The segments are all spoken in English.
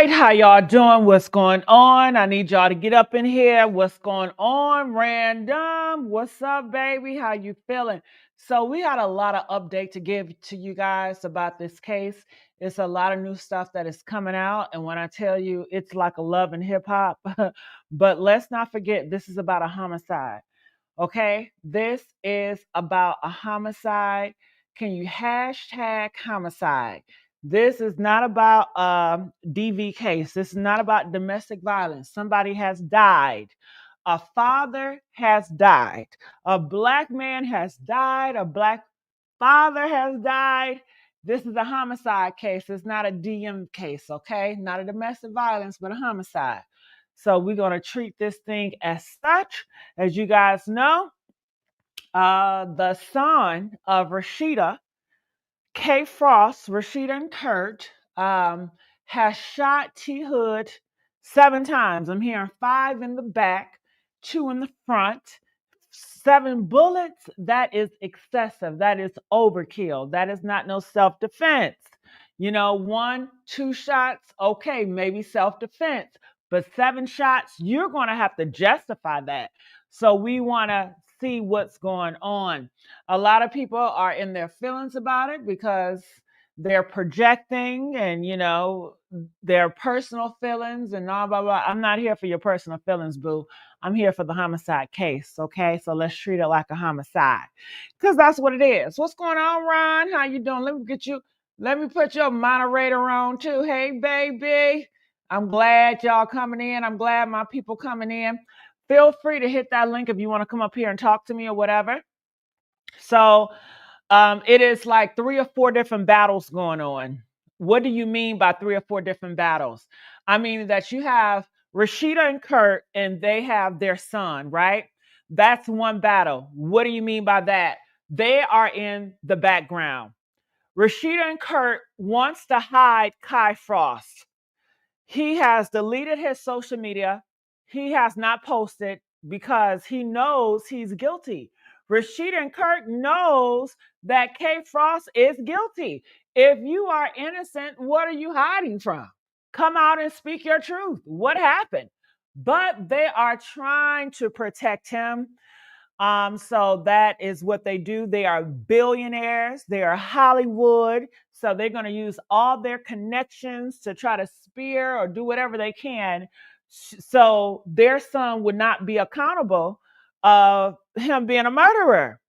right, how y'all doing? What's going on? I need y'all to get up in here. What's going on? Random. What's up, baby? How you feeling? So we had a lot of update to give to you guys about this case. It's a lot of new stuff that is coming out, and when I tell you, it's like a love and hip hop. But let's not forget, this is about a homicide. Okay, this is about a homicide. Can you hashtag homicide? This is not about DV case. This is not about domestic violence. Somebody has died. A father has died. A black man has died. A black father has died. This is a homicide case. It's not a DM case, okay? Not a domestic violence, but a homicide. So we're going to treat this thing as such. As you guys know, the son of Rashida, K. Frost, Rashida and Kurt, has shot T. Hood 7 times. I'm hearing 5 in the back, 2 in the front. 7 bullets, that is excessive. That is overkill. That is not no self-defense. 1, 2 shots, okay, maybe self-defense. But 7 shots, you're going to have to justify that. So we want to see what's going on. A lot of people are in their feelings about it because they're projecting and, their personal feelings and blah, blah, blah. I'm not here for your personal feelings, boo. I'm here for the homicide case, okay? So let's treat it like a homicide because that's what it is. What's going on, Ron? How you doing? Let me put your moderator on too. Hey, baby. I'm glad y'all coming in. I'm glad my people coming in. Feel free to hit that link if you want to come up here and talk to me or whatever. So it is like 3 or 4 different battles going on. What do you mean by 3 or 4 different battles? I mean that you have Rashida and Kurt and they have their son, right? That's one battle. What do you mean by that? They are in the background. Rashida and Kurt wants to hide Kai Frost. He has deleted his social media. He has not posted because he knows he's guilty. Rashida and Kurt knows that K. Frost is guilty. If you are innocent, what are you hiding from? Come out and speak your truth. What happened? But they are trying to protect him. So that is what they do. They are billionaires. They are Hollywood. So they're going to use all their connections to try to spear or do whatever they can. So their son would not be accountable of him being a murderer.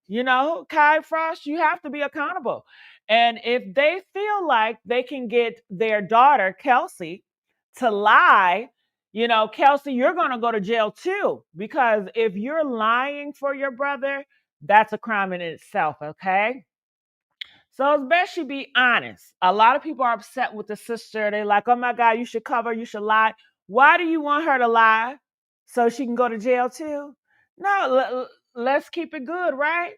Kai Frost, you have to be accountable. And if they feel like they can get their daughter, Kelsey, to lie, Kelsey, you're going to go to jail too, because if you're lying for your brother, that's a crime in itself, okay? So it's best you be honest. A lot of people are upset with the sister. They're like, oh my God, you should cover, you should lie. Why do you want her to lie? So she can go to jail too? No, let's keep it good, right?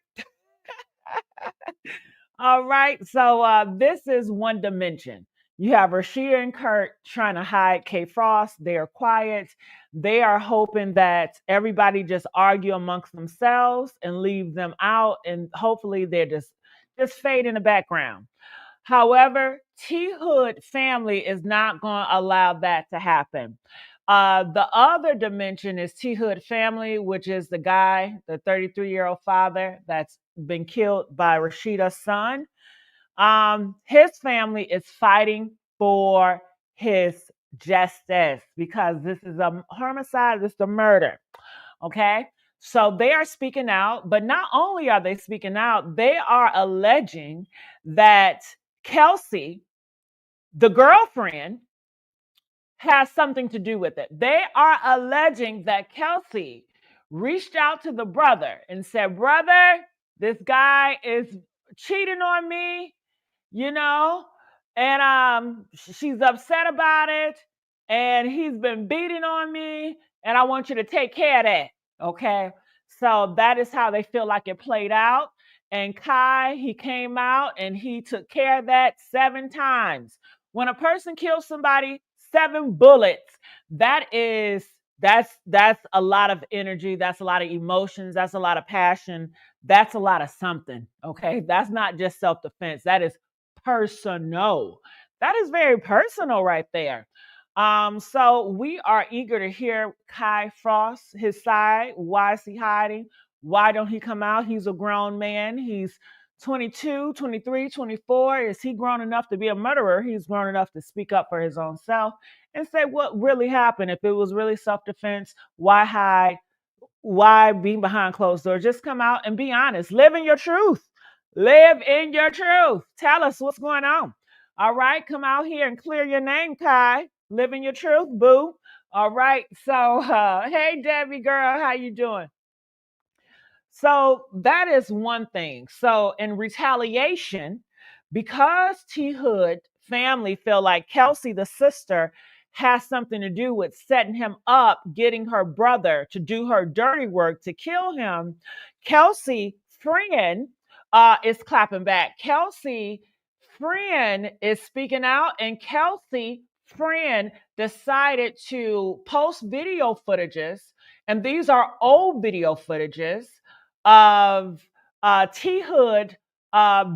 All right. So this is one dimension. You have Rashida and Kurt trying to hide K. Frost. They are quiet. They are hoping that everybody just argue amongst themselves and leave them out. And hopefully they're just fade in the background. However, T. Hood family is not going to allow that to happen. The other dimension is T. Hood family, which is the guy, the 33-year-old father that's been killed by Rashida's son. His family is fighting for his justice because this is a homicide, this is a murder. Okay. So they are speaking out, but not only are they speaking out, they are alleging that Kelsey, the girlfriend, has something to do with it. They are alleging that Kelsey reached out to the brother and said, brother, this guy is cheating on me, and she's upset about it, and he's been beating on me, and I want you to take care of that. Okay. So that is how they feel like it played out. And Kai, he came out and he took care of that 7 times. When a person kills somebody, 7 bullets, that's a lot of energy. That's a lot of emotions. That's a lot of passion. That's a lot of something. Okay. That's not just self-defense. That is personal. That is very personal right there. So we are eager to hear Kai Frost, his side. Why is he hiding? Why don't he come out? He's a grown man. He's 22, 23, 24. Is he grown enough to be a murderer? He's grown enough to speak up for his own self and say what really happened. If it was really self-defense, why hide? Why be behind closed doors? Just come out and be honest. Live in your truth. Live in your truth. Tell us what's going on. All right, come out here and clear your name, Kai. Live in your truth, boo. All right. So, hey, Debbie girl, how you doing? So that is one thing. So in retaliation, because T Hood family feel like Kelsey, the sister, has something to do with setting him up, getting her brother to do her dirty work to kill him, Kelsey friend is clapping back. Kelsey friend is speaking out, and Kelsey friend decided to post video footages, and these are old video footages of T Hood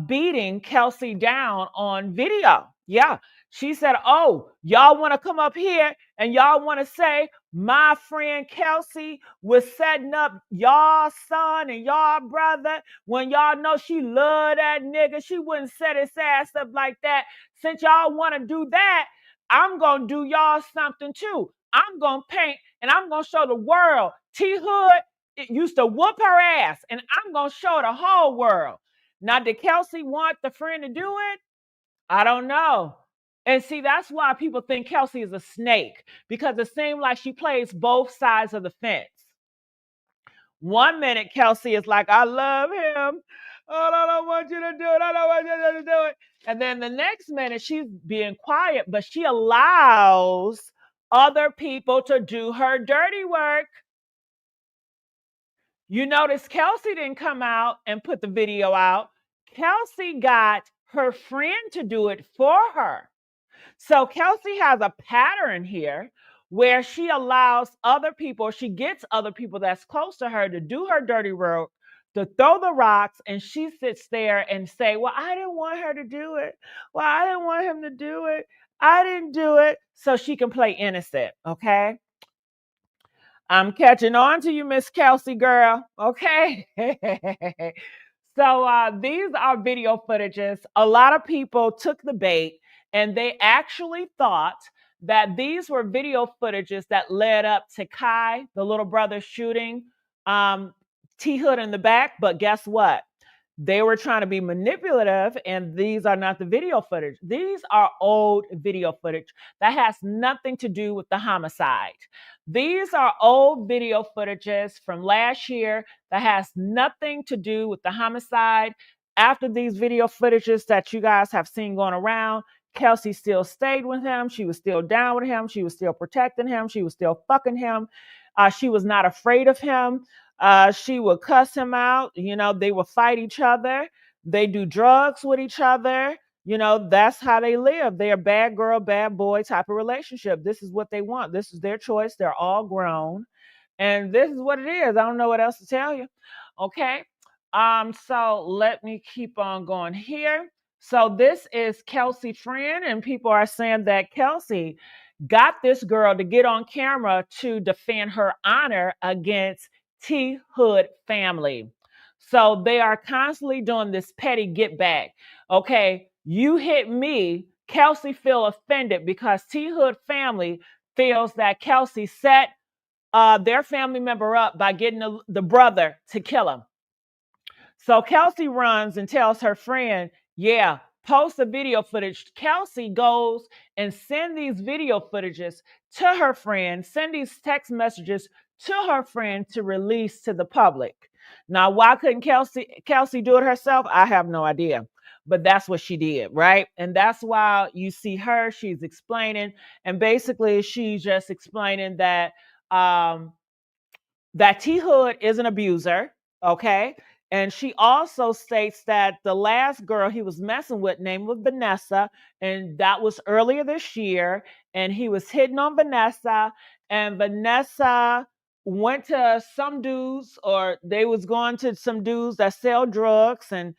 beating Kelsey down on video. Yeah. She said, oh, y'all want to come up here and y'all want to say my friend Kelsey was setting up y'all son and y'all brother when y'all know she loved that nigga. She wouldn't set his ass up like that. Since y'all want to do that, I'm going to do y'all something too. I'm going to paint and I'm going to show the world T Hood it used to whoop her ass, and I'm going to show the whole world. Now, did Kelsey want the friend to do it? I don't know. And see, that's why people think Kelsey is a snake, because it seems like she plays both sides of the fence. One minute, Kelsey is like, I love him. Oh, I don't want you to do it. I don't want you to do it. And then the next minute, she's being quiet, but she allows other people to do her dirty work. You notice Kelsey didn't come out and put the video out. Kelsey got her friend to do it for her. So Kelsey has a pattern here where she allows other people, she gets other people that's close to her to do her dirty work, to throw the rocks, and she sits there and say, well, I didn't want her to do it. Well, I didn't want him to do it. I didn't do it. So she can play innocent, okay? I'm catching on to you, Miss Kelsey girl. Okay. So these are video footages. A lot of people took the bait and they actually thought that these were video footages that led up to Kai, the little brother, shooting T Hood in the back. But guess what? They were trying to be manipulative, and these are not the video footage. These are old video footage that has nothing to do with the homicide. These are old video footages from last year that has nothing to do with the homicide. After these video footages that you guys have seen going around, Kelsey still stayed with him. She was still down with him. She was still protecting him. She was still fucking him. She was not afraid of him. She would cuss him out. You know, they would fight each other. They do drugs with each other. You know, that's how they live. They're bad girl, bad boy type of relationship. This is what they want. This is their choice. They're all grown. And this is what it is. I don't know what else to tell you. Okay. So let me keep on going here. So this is Kelsey friend, and people are saying that Kelsey got this girl to get on camera to defend her honor against T Hood family. So they are constantly doing this petty get back. Okay, you hit me. Kelsey feel offended because T Hood family feels that Kelsey set their family member up by getting the brother to kill him. So Kelsey runs and tells her friend, yeah, post the video footage. Kelsey goes and send these video footages to her friend, send these text messages to her friend to release to the public. Now, why couldn't Kelsey do it herself? I have no idea. But that's what she did, right? And that's why you see her, she's explaining, and basically she's just explaining that that T Hood is an abuser, okay? And she also states that the last girl he was messing with name was Vanessa, and that was earlier this year, and he was hitting on Vanessa, and Vanessa went to some dudes, or they was going to some dudes that sell drugs, and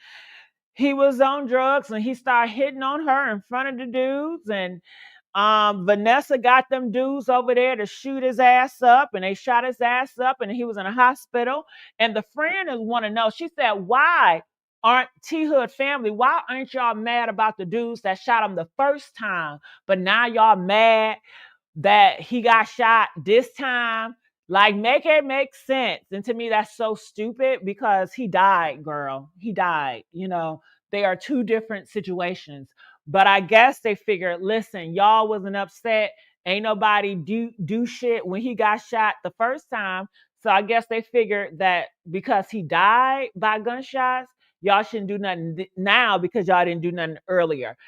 he was on drugs, and he started hitting on her in front of the dudes, and Vanessa got them dudes over there to shoot his ass up, and they shot his ass up, and he was in a hospital. And the friend is want to know. She said, "Why aren't T Hood family? Why aren't y'all mad about the dudes that shot him the first time, but now y'all mad that he got shot this time?" Like, make it make sense. And to me, that's so stupid because he died, girl. He died. They are two different situations. But I guess they figured, listen, y'all wasn't upset. Ain't nobody do shit when he got shot the first time. So I guess they figured that because he died by gunshots, y'all shouldn't do nothing now because y'all didn't do nothing earlier.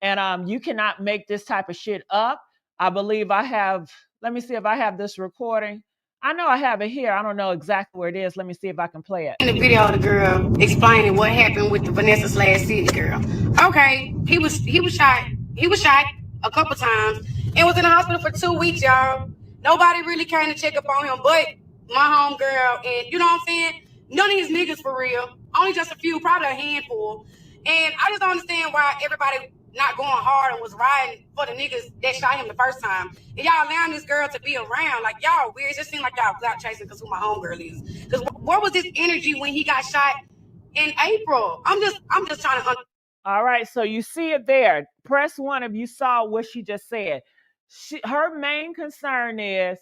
And you cannot make this type of shit up. I believe I have, let me see if I have this recording. I know I have it here. I don't know exactly where it is. Let me see if I can play it. In the video of the girl explaining what happened with the Vanessa / Sydney girl. Okay, he was shot. He was shot a couple times and was in the hospital for 2 weeks, y'all. Nobody really came to check up on him, but my home girl, and you know what I'm saying? None of his niggas for real. Only just a few, probably a handful. And I just don't understand why everybody not going hard and was riding for the niggas that shot him the first time. And y'all allowing this girl to be around. Like, y'all weird. It just seemed like y'all clout chasing because who my homegirl is. Because where was this energy when he got shot in April? I'm just trying to All right, so you see it there. Press 1 if you saw what she just said. Her main concern is,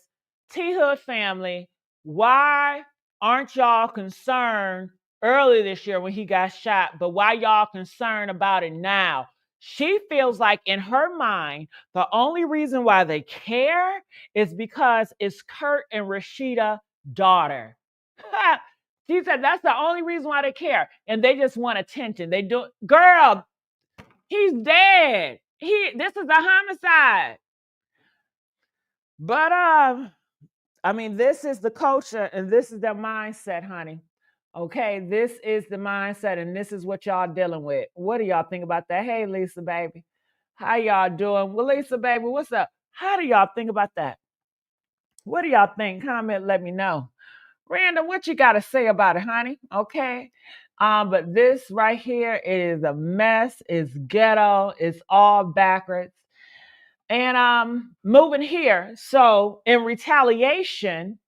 T Hood family, why aren't y'all concerned early this year when he got shot, but why y'all concerned about it now? She feels like in her mind, the only reason why they care is because it's Kurt and Rashida's daughter. She said that's the only reason why they care. And they just want attention. They do, girl, he's dead. This is a homicide. But I mean, this is the culture and this is their mindset, honey. Okay, this is the mindset and this is what y'all dealing with. What do y'all think about that? Hey, Lisa, baby. How y'all doing? Well, Lisa, baby, what's up? How do y'all think about that? What do y'all think? Comment, let me know. Random, what you got to say about it, honey? Okay. But this right here is a mess. It's ghetto. It's all backwards. And moving here. So in retaliation,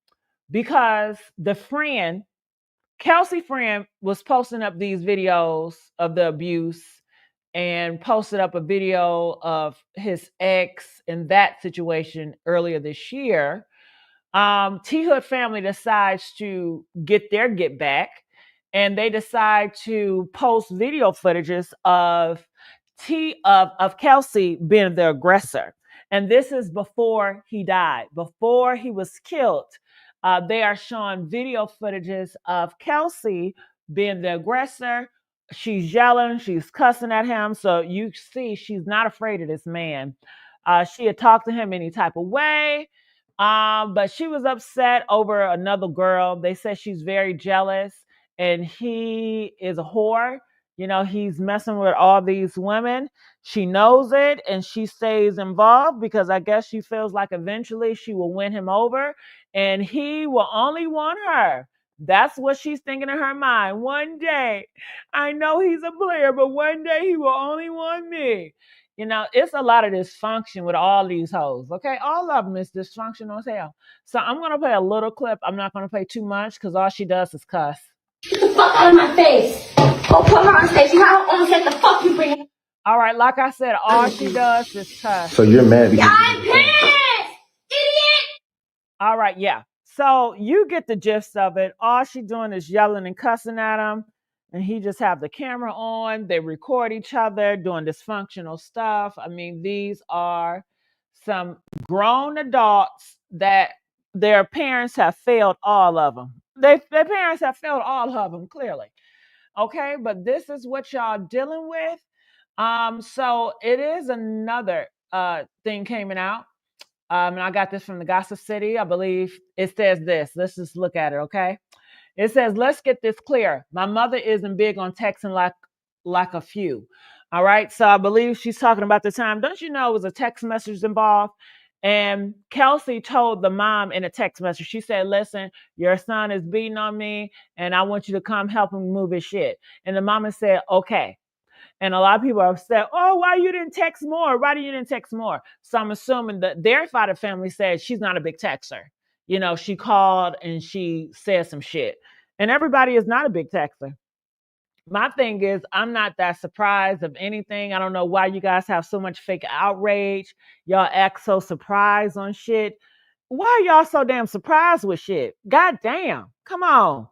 because the friend, Kelsey friend, was posting up these videos of the abuse and posted up a video of his ex in that situation earlier this year. T Hood family decides to get their get back, and they decide to post video footages of Kelsey being the aggressor. And this is before he died, before he was killed. They are showing video footages of Kelsey being the aggressor. She's yelling, she's cussing at him. So you see, she's not afraid of this man. She had talked to him any type of way. But she was upset over another girl. They said she's very jealous and he is a whore. He's messing with all these women. She knows it and she stays involved because I guess she feels like eventually she will win him over and he will only want her. That's what she's thinking in her mind. One day, I know he's a player, but one day he will only want me. It's a lot of dysfunction with all these hoes, okay? All of them is dysfunctional as hell. So I'm going to play a little clip. I'm not going to play too much because all she does is cuss. Get the fuck out of my face. Go put her on stage. You know how set the fuck you bring. All right, like I said, all she does is cuss. So you're mad because I'm pissed, idiot. All right, yeah. So you get the gist of it. All she doing is yelling and cussing at him. And he just have the camera on. They record each other doing dysfunctional stuff. I mean, these are some grown adults that their parents have failed all of them. Their parents have failed all of them, clearly. Okay, but this is what y'all dealing with. So it is another thing coming out. And I got this from the Gossip City. I believe it says this. Let's just look at it, okay? It says, let's get this clear. My mother isn't big on texting like a few. All right. So I believe she's talking about the time. Don't you know it was a text message involved? And Kelsey told the mom in a text message, she said, listen, your son is beating on me and I want you to come help him move his shit. And the mama said, okay. And a lot of people are upset, oh, why you didn't text more? Why you didn't text more? So I'm assuming that their side of the family said she's not a big texter. You know, she called and she said some shit. And everybody is not a big texter. My thing is, I'm not that surprised of anything. I don't know why you guys have so much fake outrage. Y'all act so surprised on shit. Why are y'all so damn surprised with shit? God damn. Come on.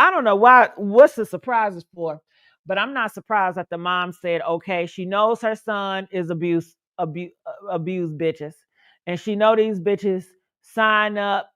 I don't know what's the surprises for, but I'm not surprised that the mom said, okay, she knows her son is abuse bitches. And she know these bitches sign up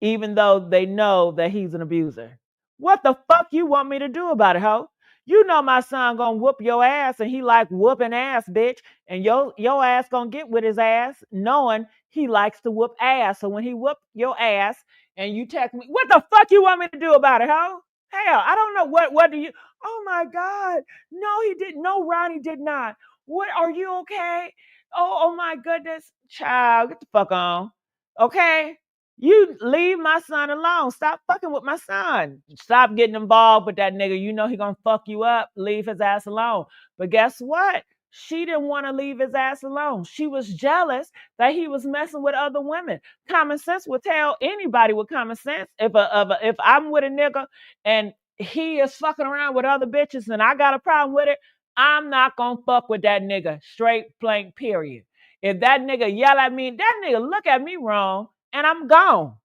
even though they know that he's an abuser. What the fuck you want me to do about it, ho? You know my son gonna whoop your ass, and he like whooping ass, bitch. And your ass gonna get with his ass, knowing he likes to whoop ass. So when he whoop your ass, and you text me, what the fuck you want me to do about it, ho? Hell, I don't know what do you? Oh my God, no, he didn't. No, Ronnie did not. What are you okay? Oh my goodness, child, get the fuck on, okay? You leave my son alone. Stop fucking with my son. Stop getting involved with that nigga. You know he gonna fuck you up. Leave his ass alone. But guess what? She didn't want to leave his ass alone. She was jealous that he was messing with other women. Common sense would tell anybody with common sense. If I'm with a nigga and he is fucking around with other bitches and I got a problem with it, I'm not gonna fuck with that nigga. Straight blank period. If that nigga yell at me, that nigga look at me wrong, and I'm gone.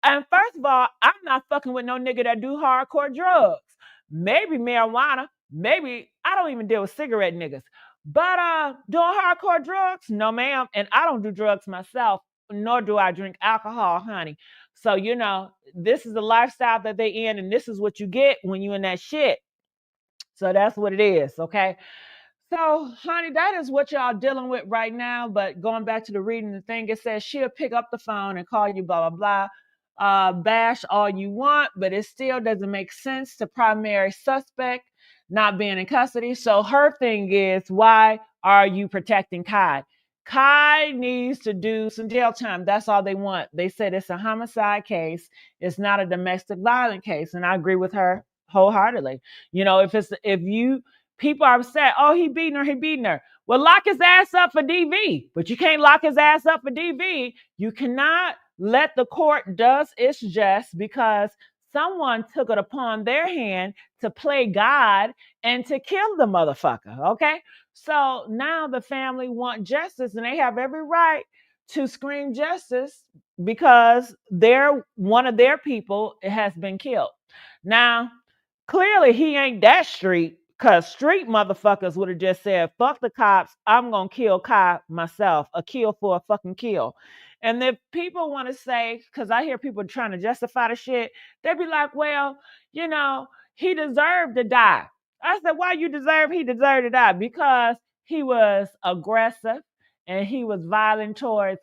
And first of all, I'm not fucking with no nigga that do hardcore drugs. Maybe marijuana. Maybe I don't even deal with cigarette niggas. But doing hardcore drugs? No, ma'am. And I don't do drugs myself, nor do I drink alcohol, honey. So, you know, this is the lifestyle that they in, and this is what you get when you in that shit. So that's what it is, okay? So, honey, that is what y'all dealing with right now. But going back to the reading the thing, it says she'll pick up the phone and call you, blah, blah, blah. Bash all you want, but it still doesn't make sense to primary suspect not being in custody. So her thing is, why are you protecting Kai? Kai needs to do some jail time. That's all they want. They said it's a homicide case. It's not a domestic violence case. And I agree with her wholeheartedly. You know, if you people are upset, oh, he beating her, he beating her. Well, lock his ass up for DV, but you can't lock his ass up for DV. You cannot let the court does its just because someone took it upon their hand to play God and to kill the motherfucker. Okay. So now the family want justice and they have every right to scream justice because one of their people has been killed. Now, clearly he ain't that street because street motherfuckers would have just said, fuck the cops, I'm going to kill Kai myself, a kill for a fucking kill. And if people want to say, because I hear people trying to justify the shit, they'd be like, well, you know, he deserved to die. I said, why he deserved to die? Because he was aggressive and he was violent towards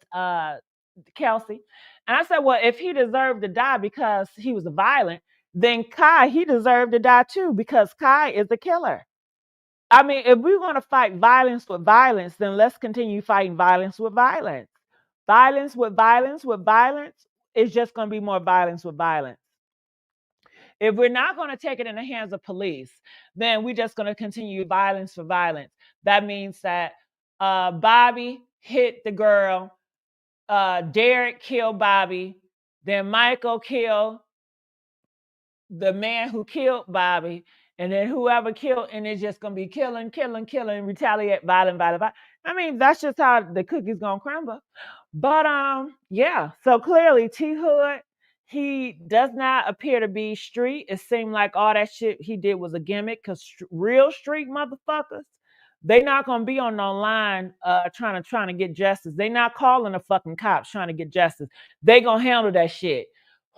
Kelsey. And I said, well, if he deserved to die because he was violent, then Kai, he deserved to die too because Kai is the killer. I mean, if we're going to fight violence with violence, then let's continue fighting violence with violence. Violence with violence with violence is just going to be more violence with violence. If we're not going to take it in the hands of police, then we're just going to continue violence for violence. That means that Bobby hit the girl, Derek killed Bobby, then Michael killed the man who killed Bobby, and then whoever killed, and it's just gonna be killing, retaliate, violent. I mean, that's just how the cookie's gonna crumble. But yeah. So clearly, T Hood, he does not appear to be street. It seemed like all that shit he did was a gimmick. Cause real street motherfuckers, they not gonna be on no line trying to get justice. They not calling the fucking cops trying to get justice. They gonna handle that shit.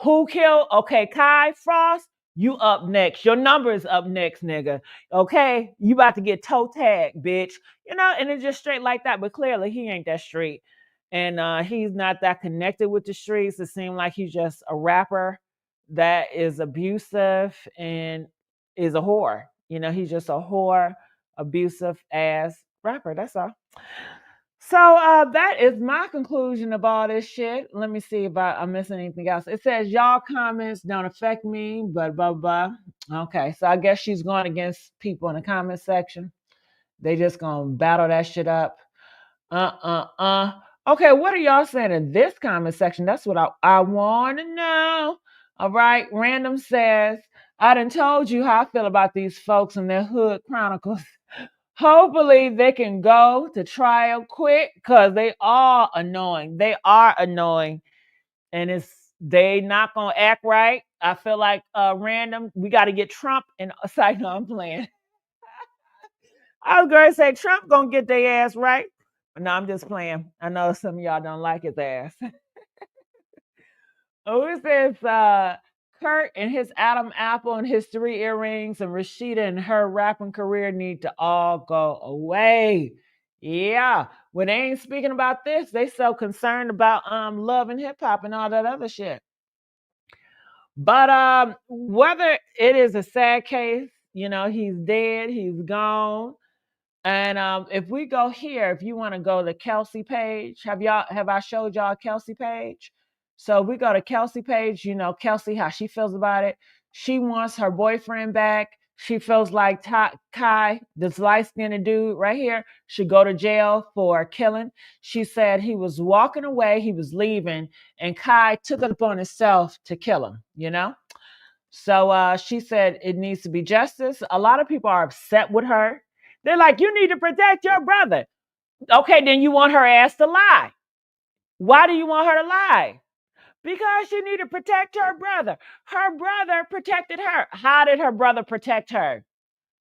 Who killed? Okay, Kai Frost, you up next. Your number is up next, nigga. Okay, you about to get toe tagged, bitch. You know, and it's just straight like that. But clearly, he ain't that street, and he's not that connected with the streets. It seems like he's just a rapper that is abusive and is a whore. You know, he's just a whore, abusive ass rapper. That's all. So that is my conclusion of all this shit. Let me see if I'm missing anything else. It says y'all comments don't affect me, but blah blah. Okay, so I guess she's going against people in the comment section. They just gonna battle that shit up. Okay, what are y'all saying in this comment section? That's what I want to know. All right, Random says, I done told you how I feel about these folks and their hood chronicles. Hopefully they can go to trial quick because they are annoying. They are annoying. And they not gonna act right. I feel like Random, we got to get Trump and sorry, no, I'm playing. I was going to say Trump gonna get their ass right. No, I'm just playing. I know some of y'all don't like his ass. Oh, it says Kurt and his Adam Apple and his 3 earrings and Rashida and her rapping career need to all go away. Yeah. When they ain't speaking about this, they so concerned about love and hip hop and all that other shit. But whether it is a sad case, he's dead, he's gone. And if we go here, if you want to go to Kelsey page, have I showed y'all Kelsey page? So we go to Kelsey page, Kelsey, how she feels about it. She wants her boyfriend back. She feels like Kai, this light-skinned dude right here, should go to jail for killing. She said he was walking away, he was leaving, and Kai took it upon himself to kill him, So she said it needs to be justice. A lot of people are upset with her. They're like, you need to protect your brother. Okay, then you want her ass to lie. Why do you want her to lie? Because she needed to protect her brother. Her brother protected her. How did her brother protect her?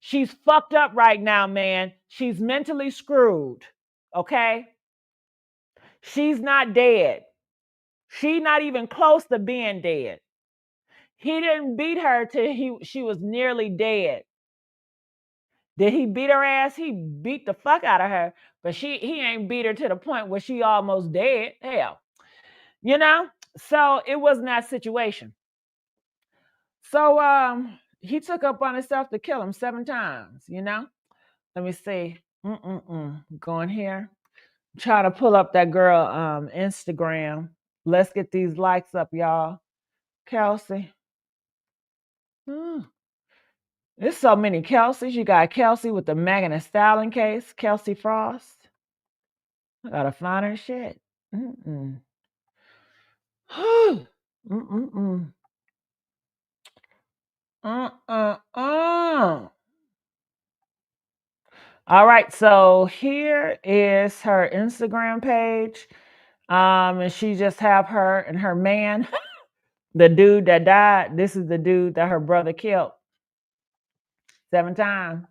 She's fucked up right now, man. She's mentally screwed. Okay? She's not dead. She's not even close to being dead. He didn't beat her till she was nearly dead. Did he beat her ass? He beat the fuck out of her, but he ain't beat her to the point where she almost dead. Hell, So it wasn't that situation. So he took up on himself to kill him 7 times. Let me see. Going here. Try to pull up that girl Instagram. Let's get these likes up, y'all. Kelsey. There's so many Kelseys. You got Kelsey with the Megan Thee Stallion case, Kelsey Frost. I gotta find her shit. All right, so here is her Instagram page. And she just have her and her man, the dude that died. This is the dude that her brother killed 7 times.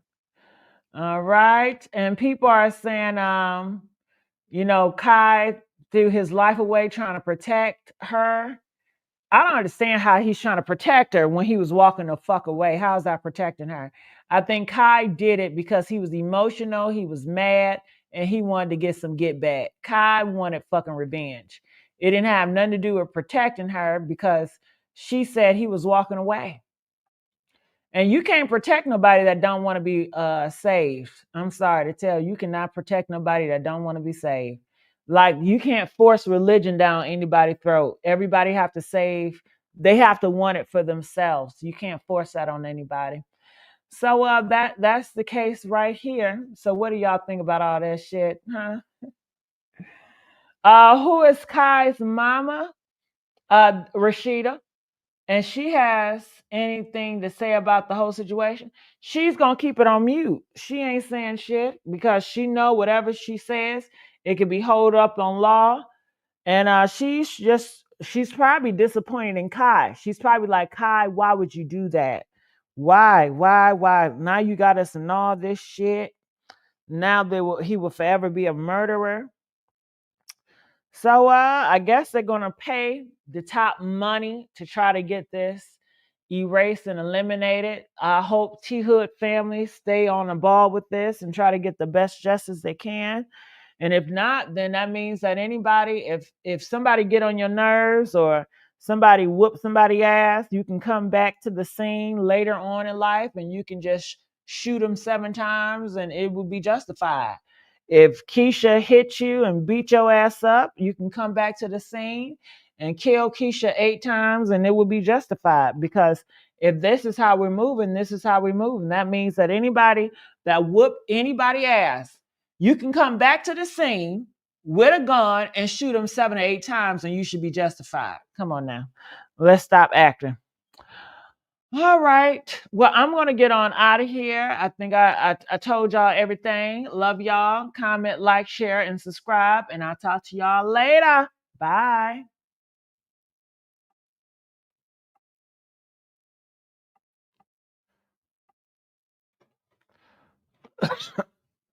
All right, and people are saying, Kai threw his life away trying to protect her. I don't understand how he's trying to protect her when he was walking the fuck away. How is that protecting her? I think Kai did it because he was emotional, he was mad, and he wanted to get some get back. Kai wanted fucking revenge. It didn't have nothing to do with protecting her because she said he was walking away. And you can't protect nobody that don't want to be saved. I'm sorry to tell you, you cannot protect nobody that don't want to be saved. Like, you can't force religion down anybody's throat. Everybody have to save. They have to want it for themselves. You can't force that on anybody. So that's the case right here. So what do y'all think about all that shit, huh? Who is Kai's mama? Rashida. And she has anything to say about the whole situation, she's gonna keep it on mute. She ain't saying shit because she know whatever she says, it could be held up on law. And she's probably disappointed in Kai. She's probably like, Kai, why would you do that? Why? Now you got us in all this shit. Now he will forever be a murderer. So I guess they're gonna pay the top money to try to get this erased and eliminated. I hope T Hood families stay on the ball with this and try to get the best justice they can. And if not, then that means that anybody, if somebody get on your nerves or somebody whoop somebody ass, you can come back to the scene later on in life and you can just shoot them 7 times and it will be justified. If Keisha hit you and beat your ass up, you can come back to the scene and kill Keisha 8 times and it will be justified because If this is how we're moving, this is how we're moving. That means that anybody that whoop anybody ass, you can come back to the scene with a gun and shoot them 7 or 8 times, and you should be justified. Come on now. Let's stop acting. All right. Well, I'm going to get on out of here. I think I told y'all everything. Love y'all. Comment, like, share, and subscribe. And I'll talk to y'all later. Bye.